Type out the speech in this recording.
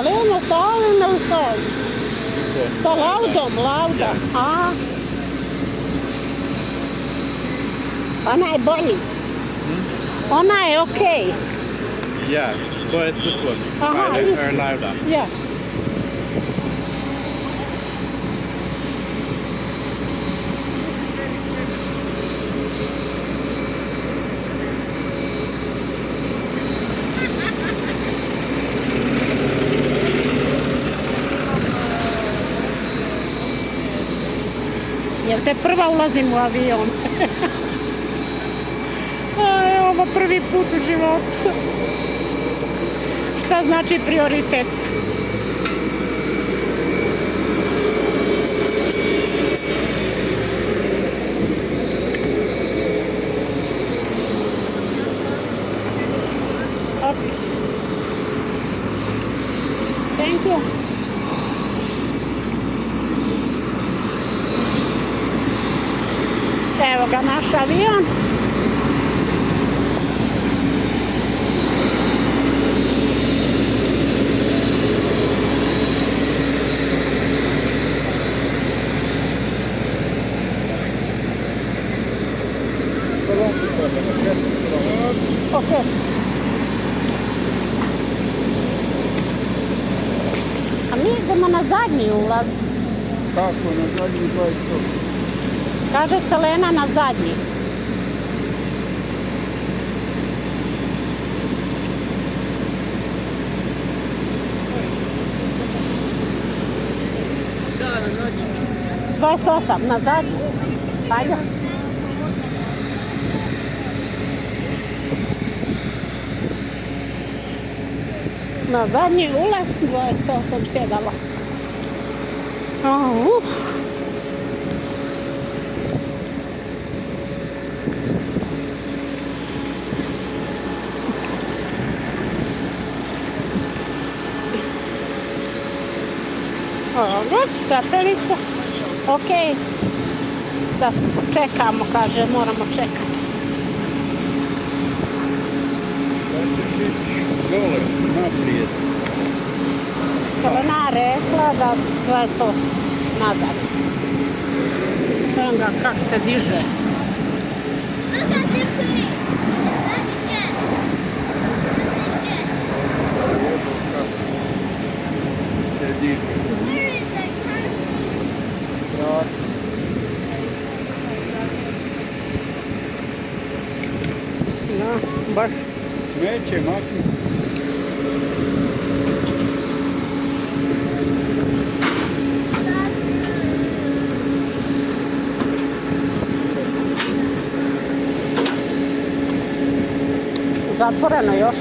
Selena sa ovim ili sa ovim? Sa Laudom, Lauda. A? Ona je bolji. Ona je okej. Yeah, but it's this one. Aha, Violet this or one. Lauda. Yes. Jel te prva ulazim u avion? Ovo prvi put u životu. Šta znači prioritet? Okay. Thank you. Evo ga naš avion. Okay. A mi idemo na zadnji ulaz. Kako, na zadnji 20. Kaže Selena na zadnji. Da, na zadnji. 28, na zadnji. Ajde. Na zadnji ulaz 28 sjedala. Stepelica. Ok. Da čekamo, kaže, moramo čekati. Dole, naprijed. Selena rekla da 28 nazad. Evo ga kako se diže. Look at them play. Let me get. Sedi. Where is the currency? Da, baš. Neće maknuti. Zatvoreno još.